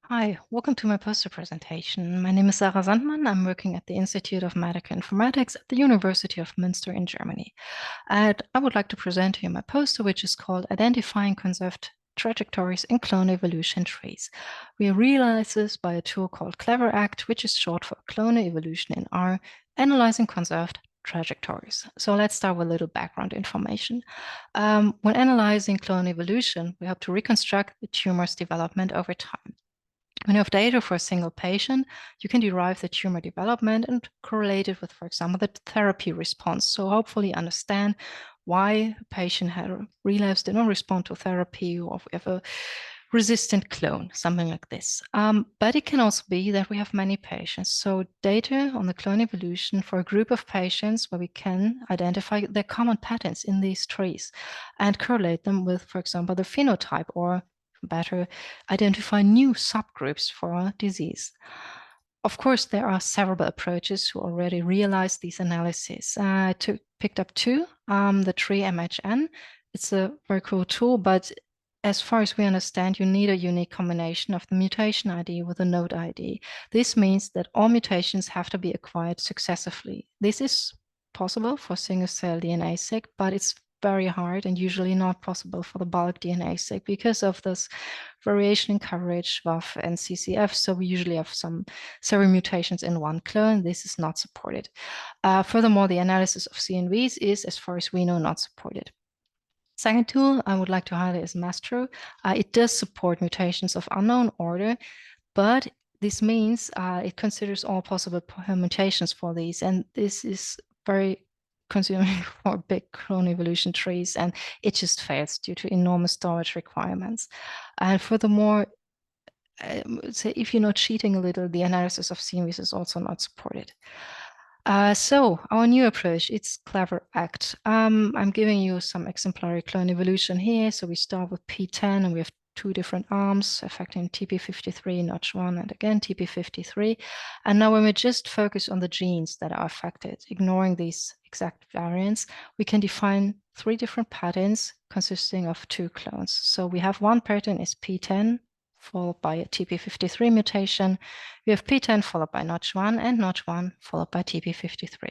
Hi, welcome to my poster presentation. My name is Sarah Sandmann. I'm working at the Institute of Medical Informatics at the University of Münster in Germany. And I would like to present to you my poster, which is called Identifying Conserved Trajectories in Clone Evolution Trees. We realize this by a tool called CleverAct, which is short for Clonal Evolution in R, analyzing conserved trajectories. So let's start with a little background information. When analyzing clone evolution, we hope to reconstruct the tumor's development over time. When you have data for a single patient, you can derive the tumor development and correlate it with, for example, the therapy response. So hopefully understand why a patient had relapsed, did not respond to therapy, or if we have a resistant clone, something like this. But it can also be that we have many patients. So data on the clone evolution for a group of patients where we can identify their common patterns in these trees and correlate them with, for example, the phenotype, or better, identify new subgroups for a disease. Of course, there are several approaches who already realize these analyses. I picked up two, the tree MHN. It's a very cool tool, but as far as we understand, you need a unique combination of the mutation ID with a node ID. This means that all mutations have to be acquired successively. This is possible for single-cell DNA-seq, but it's very hard and usually not possible for the bulk DNA-seq because of this variation in coverage, WAF and CCF. So we usually have several mutations in one clone. This is not supported. Furthermore, the analysis of CNVs is, as far as we know, not supported. Second tool I would like to highlight is Mastro. It does support mutations of unknown order, but this means it considers all possible permutations for these, and this is very consuming for big clone evolution trees, and it just fails due to enormous storage requirements. And furthermore, I would say if you're not cheating a little, the analysis of CNVs is also not supported. So our new approach, it's CleverAct. I'm giving you some exemplary clone evolution here. So we start with P10 and we have two different arms affecting TP53, Notch1, and again TP53. And now when we just focus on the genes that are affected, ignoring these exact variants, we can define three different patterns consisting of two clones. So we have one pattern is P10, followed by a TP53 mutation. We have P10 followed by Notch1 and Notch1 followed by TP53.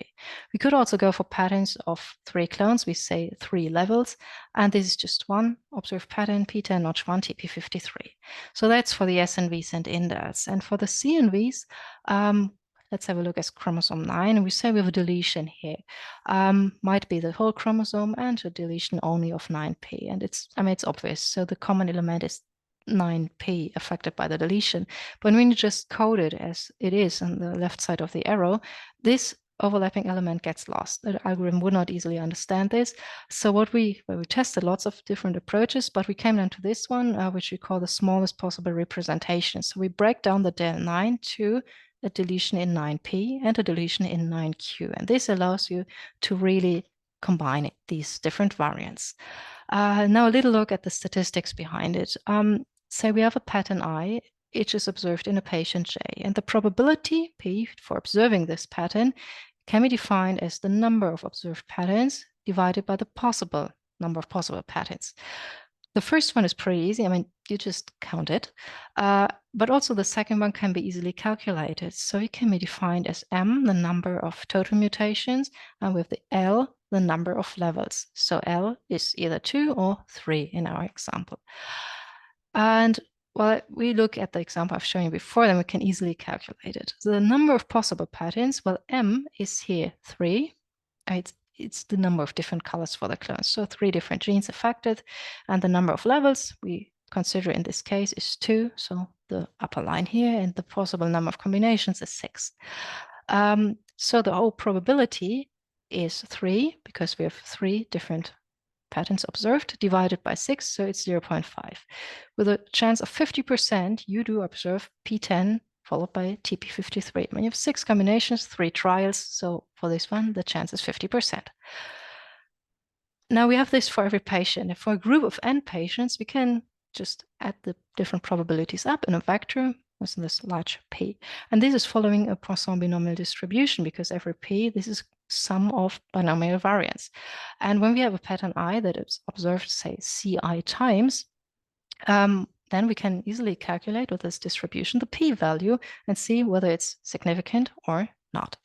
We could also go for patterns of three clones. We say three levels, and this is just one observed pattern, P10, Notch1, TP53. So that's for the SNVs and indels. And for the CNVs, let's have a look at chromosome 9. And we say we have a deletion here. Might be the whole chromosome and a deletion only of 9p. And it's obvious. So the common element is 9p affected by the deletion. But when you just code it as it is on the left side of the arrow, this overlapping element gets lost. The algorithm would not easily understand this. So we tested lots of different approaches, but we came down to this one, which we call the smallest possible representation. So we break down the del9 to a deletion in 9p and a deletion in 9q. And this allows you to really combine these different variants. Now a little look at the statistics behind it. Say we have a pattern I, which is observed in a patient J, and the probability P for observing this pattern can be defined as the number of observed patterns divided by the possible number of possible patterns. The first one is pretty easy. I mean, you just count it. But also the second one can be easily calculated. So it can be defined as M, the number of total mutations, and with the L, the number of levels. So L is either 2 or 3 in our example. And well, we look at the example I've shown you before, then we can easily calculate it. So the number of possible patterns, well, M is here 3. It's the number of different colors for the clones. So 3 different genes affected, and the number of levels we consider in this case is 2. So the upper line here, and the possible number of combinations is 6. So the whole probability is 3 because we have 3 different patterns observed divided by 6, so it's 0.5. With a chance of 50%, you do observe P10 followed by TP53. When you have 6 combinations, 3 trials, so for this one, the chance is 50%. Now we have this for every patient. And for a group of n patients, we can just add the different probabilities up in a vector with this large p. And this is following a Poisson binomial distribution because every p, this is sum of binomial variance. And when we have a pattern I that is observed, say, ci times, then then we can easily calculate with this distribution the p-value and see whether it's significant or not.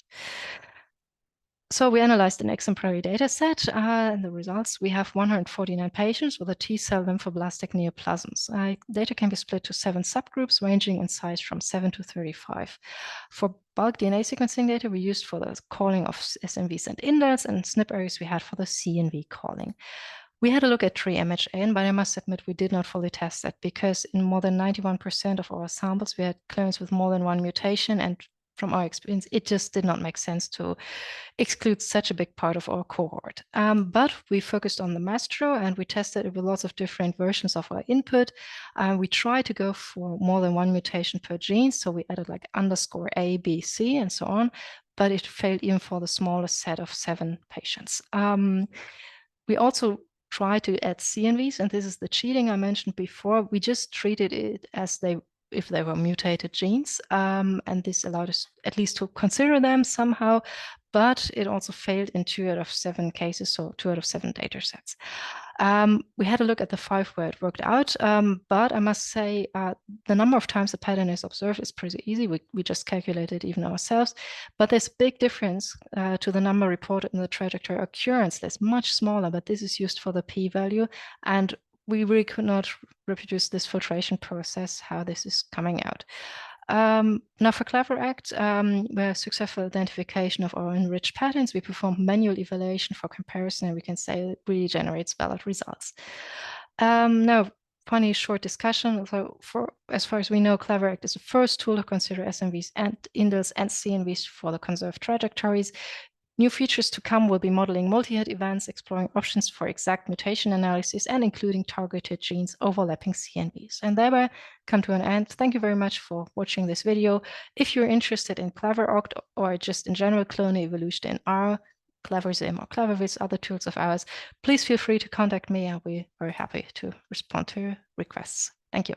So we analyzed an exemplary data set, and the results, we have 149 patients with a T-cell lymphoblastic neoplasms. Data can be split to 7 subgroups ranging in size from 7 to 35. For bulk DNA sequencing data, we used for the calling of SNVs and indels, and SNP arrays we had for the CNV calling. We had a look at tree-MHN, but I must admit we did not fully test that because in more than 91% of our samples, we had clones with more than one mutation, and from our experience, it just did not make sense to exclude such a big part of our cohort. But we focused on the Mastro and we tested it with lots of different versions of our input. We tried to go for more than one mutation per gene. So we added like underscore A, B, C, and so on, but it failed even for the smallest set of 7 patients. We also try to add CNVs, and this is the cheating I mentioned before. We just treated it as if they were mutated genes, and this allowed us at least to consider them somehow, but it also failed in 2 out of 7 cases, so 2 out of 7 data sets. We had a look at the 5 where it worked out, but I must say the number of times the pattern is observed is pretty easy. We just calculated even ourselves, but there's a big difference to the number reported in the trajectory occurrence. That's much smaller, but this is used for the p-value, and we really could not reproduce this filtration process, how this is coming out. Now for CleverAct, where successful identification of our enriched patterns, we performed manual evaluation for comparison, and we can say it really generates valid results. Now, funny short discussion. So as far as we know, CleverAct is the first tool to consider SNVs and indels and CNVs for the conserved trajectories. New features to come will be modeling multi-hit events, exploring options for exact mutation analysis, and including targeted genes overlapping CNVs. And thereby come to an end. Thank you very much for watching this video. If you're interested in CleverOct or just in general clonal evolution in R, CleverSim or CleverVis, other tools of ours, please feel free to contact me. I'll be very happy to respond to your requests. Thank you.